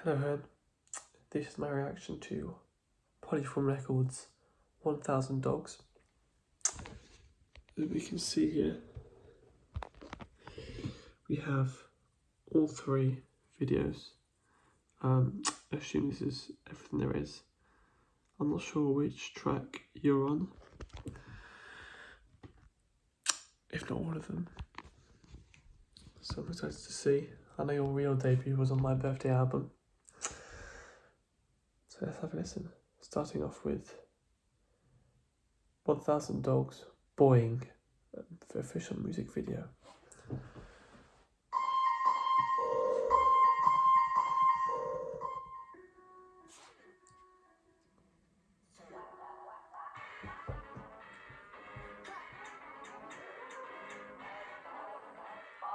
Hello Hern, this is my reaction to Polyform Records 1000 Dogs. As we can see here, we have all three videos. I assume this is everything there is. I'm not sure which track you're on, if not all of them. So I'm excited to see. I know your real debut was on my birthday album. So let's have a listen. Starting off with 1000 Dogs, Boing, the official music video.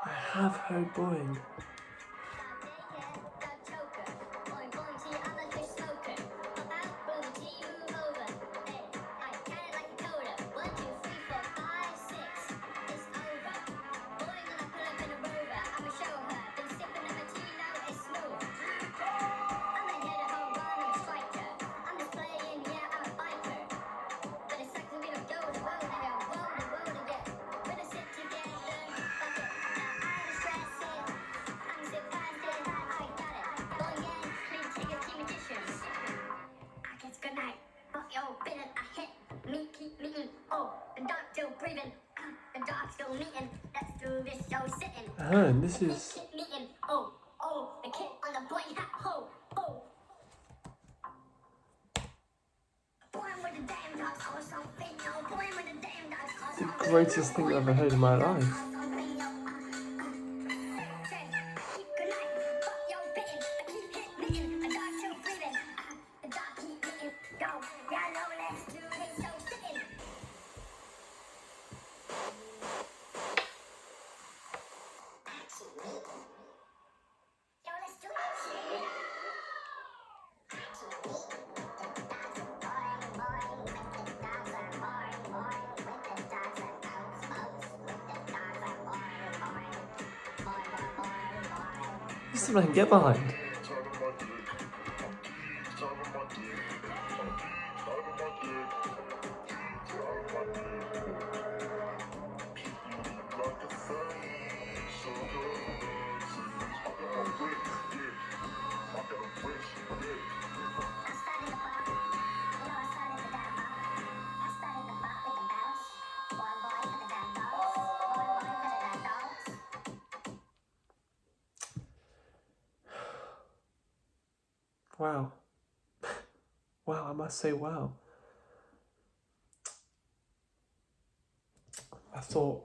I have heard Boing. Hern, this is... the greatest thing I've ever heard in my life. This is something I can get behind. Wow. Wow, I must say wow. I thought...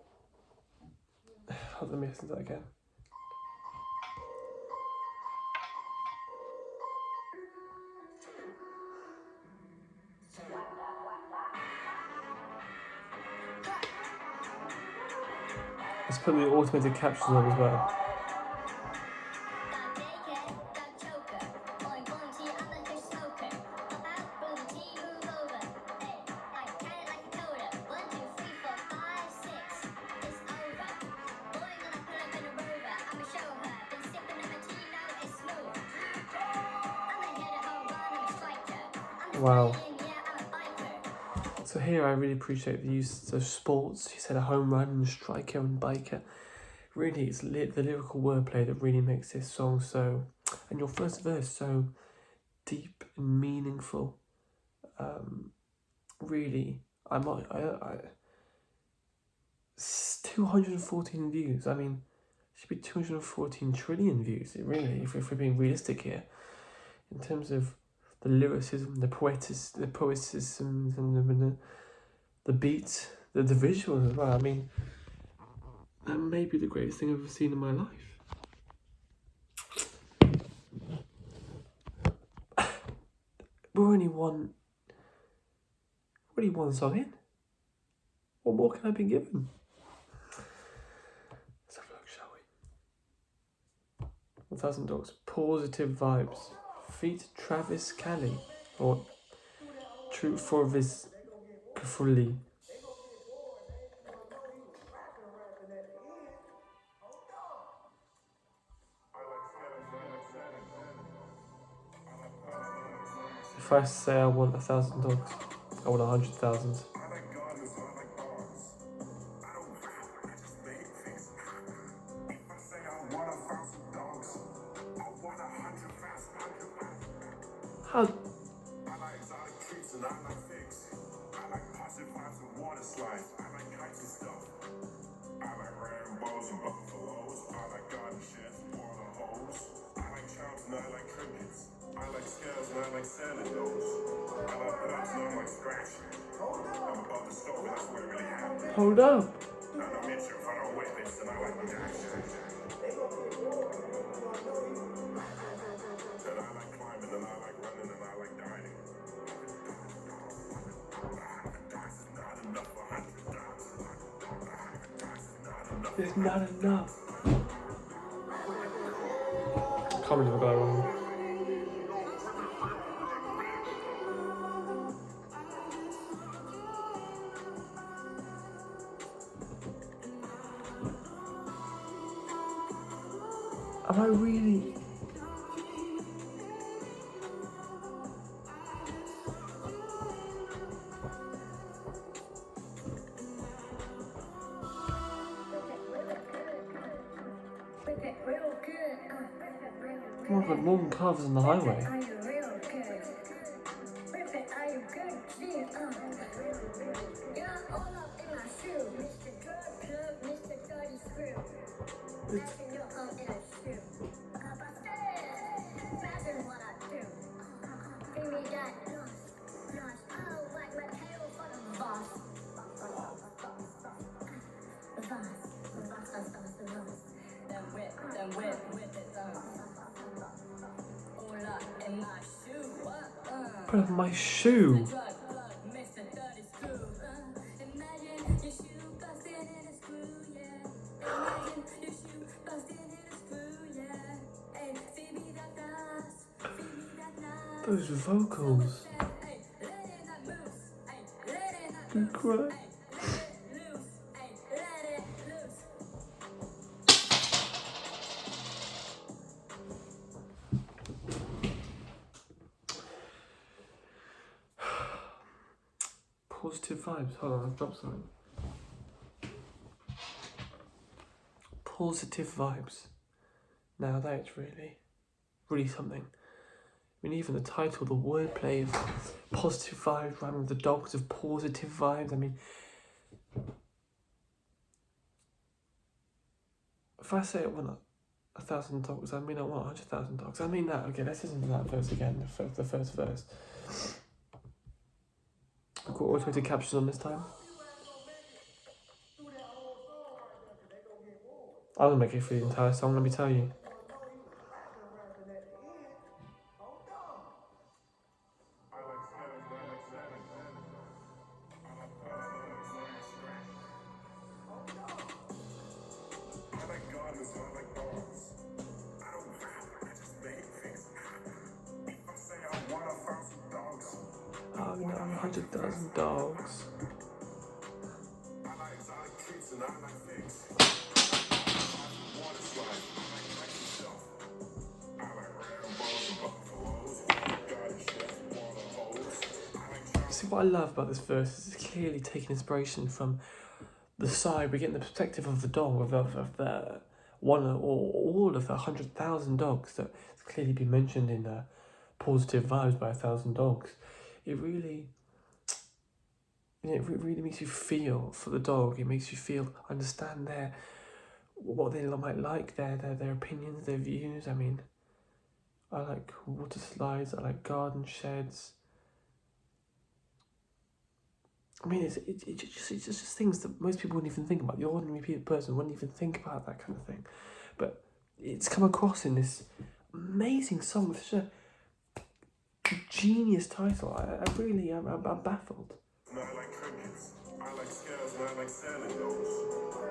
Let me listen to that again. Let's put the automated captions on as well. Wow. So here I really appreciate the use of sports. He said a home run and striker and biker. Really, it's the lyrical wordplay that really makes this song so, and your first verse so deep and meaningful. Really, I 214 views. I mean, it should be 214 trillion views. It really, if we're being realistic here, in terms of the lyricism, the poeticism, and the beats, the visuals as well. I mean, that may be the greatest thing I've ever seen in my life. We're only one song in. What more can I be given? Let's have a look, shall we? 1000 Dogs, Pawsitive Vibes, feat Travis Kelly, or True for Vis Fully. If I say I want 1,000 dogs, I want 100,000. How? I like exotic treats and I like figs. I like positive vibes and water slides. I like kites and stuff. I like rainbows and buffaloes. I like garden sheds and water holes. I like charms and I like crickets. I like scales and I like sailing those. I like birds and I like scratching. I'm above the stove and that's where it really happens. Hold up. And I'm itching if I don't wait this and I like my action. And I like climbing and I like running and I like dining. There's not enough. I can't believe I got it wrong. Am I really? More of a long curves on the highway. Put up my shoe. Those vocals. You cry. Positive vibes. Hold on, I've dropped something. Positive vibes. Now that's really something. I mean, even the title, the wordplay of positive vibes, rhyming with the dogs of positive vibes. I mean, if I say I want 1,000 dogs, I mean I want 100,000 dogs. I mean that. Okay, let's listen to that verse again, the first verse. I've got automated captions on this time. I'm gonna make it through the entire song, let me tell you. Oh no, 100,000 dogs. See, what I love about this verse is it's clearly taking inspiration from the side. We're getting the perspective of the dog, of the one or all of the 100,000 dogs that has clearly been mentioned in Positive Vibes by 1,000 Dogs. It really, it really makes you feel for the dog. It makes you feel, understand what they might like, their opinions, their views. I mean, I like water slides, I like garden sheds. I mean, it's just things that most people wouldn't even think about. The ordinary person wouldn't even think about that kind of thing. But it's come across in this amazing song with such a genius title. I'm baffled. And I like crickets, I like scales, and I like sailing those.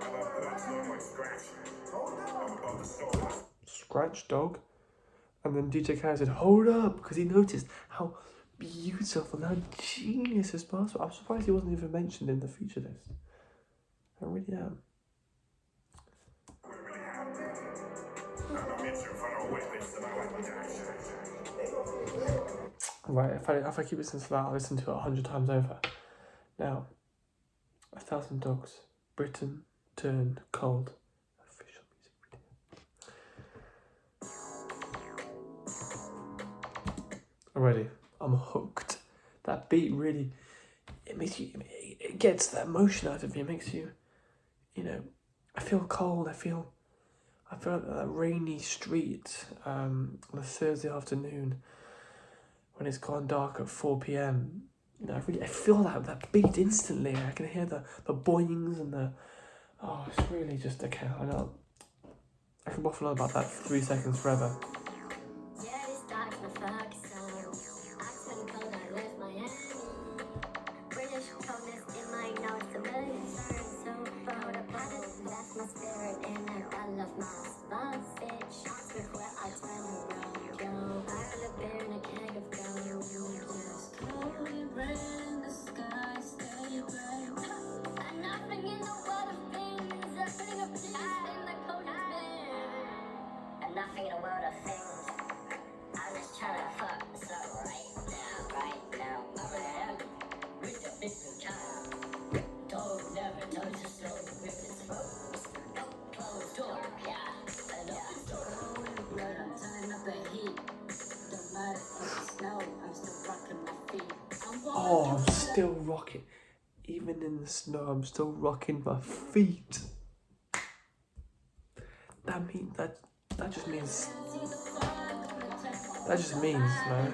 I like birds, and I like scratching. I'm above the stove. Scratch dog? And then DJ Khaled said, hold up, because he noticed how beautiful and how genius is possible. I'm surprised he wasn't even mentioned in the feature list. I really am. Right, if I keep listening to that, I'll listen to it 100 times over. Now, 1,000 Dogs, Britain Turned Cold. Official music video. Already, I'm hooked. That beat really, it makes you, it gets that emotion out of you. It makes you, you know, I feel cold. I feel that rainy street on a Thursday afternoon when it's gone dark at 4 p.m. You know, I feel that beat instantly. I can hear the boings and the, oh, it's really just a cow. I can waffle on about that for 3 seconds forever. Oh, I'm still rocking. Even in the snow, I'm still rocking my feet. That just means, man.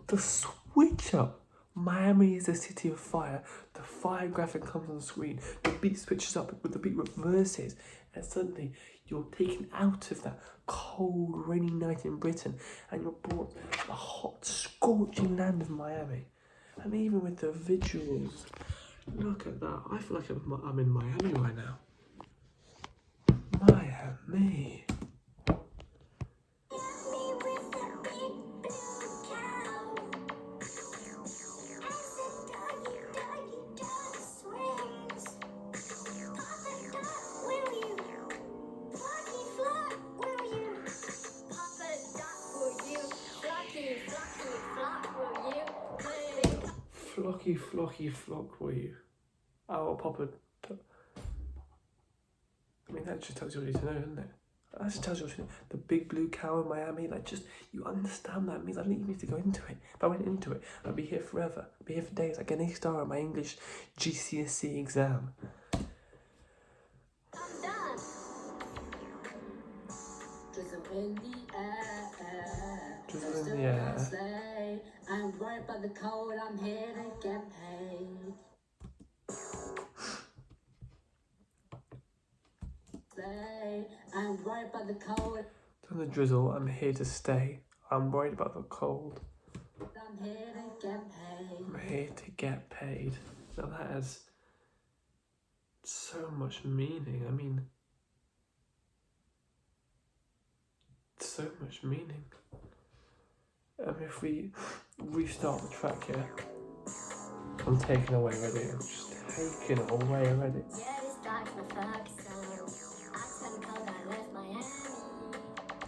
The switch up. Miami is a city of fire. The fire graphic comes on the screen. The beat switches up, but the beat reverses, and suddenly you're taken out of that cold, rainy night in Britain, and you're brought to the hot, scorching land of Miami. And even with the visuals, look at that. I feel like I'm in Miami right now. Miami. Flocky flock were you? Oh, Papa. I mean, that just tells you all you need to know, doesn't it? That just tells you what you know. The big blue cow in Miami, like, just, you understand that. It means I don't even need to go into it. If I went into it, I'd be here forever. I'd be here for days. I'd get an A star on my English GCSE exam. I'm done. Drizzle in the air. Drizzle in the air. I'm worried about the cold, I'm here to get paid. I'm worried about the cold. From the drizzle, I'm here to stay. I'm worried about the cold. I'm here to get paid. I'm here to get paid. Now that has so much meaning. I mean, so much meaning. If we restart the track here, I'm taken away already. I'm just taken away already.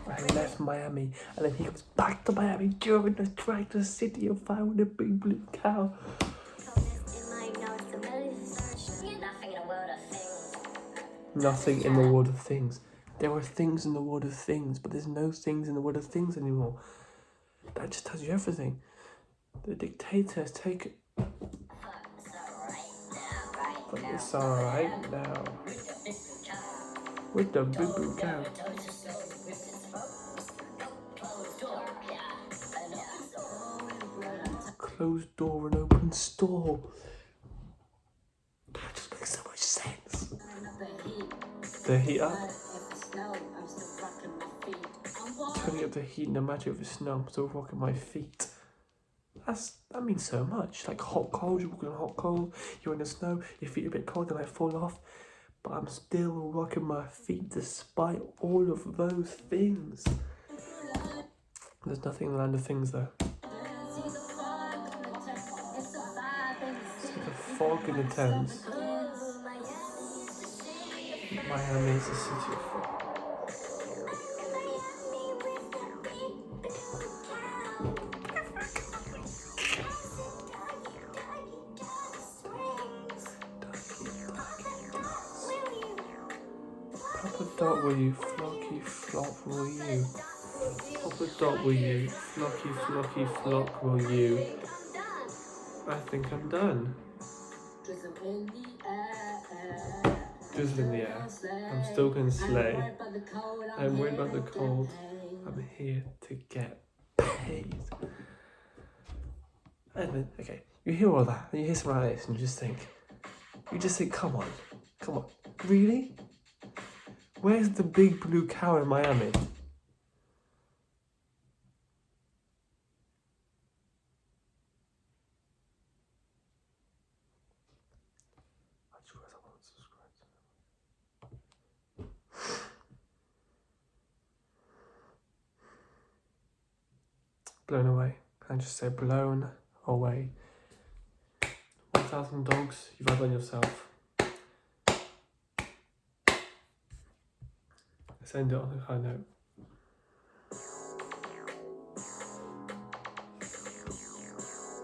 I left Miami, and then he comes back to Miami during the track, the city of fire with a big blue cow. Nothing in the world of things. There were things in the world of things, but there's no things in the world of things anymore. That just tells you everything. The dictator has taken. But it's alright now. With the big blue cow. Closed door and open store. That just makes so much sense. The heat up. Turning up the heat no matter if it's snow, I'm still rocking my feet. That means so much. Like hot cold, you're walking on hot cold, you're in the snow, your feet are a bit cold, they might fall off. But I'm still rocking my feet despite all of those things. There's nothing in the land of things though. See the fog in the Thames. Miami is a city of fun. Papa dot will you, flocky flop will you. Papa dot will you, flocky flocky flock will you. I think I'm done. Drizzle in the air. I'm still gonna slay. I'm worried about the cold. I'm here to get paid. And then, okay, you hear all that, and you hear something like this, and you just think, come on, really? Where's the big blue cow in Miami? Blown away. Can I just say blown away? 1,000 dogs you've had on yourself. Let's end it on a high note.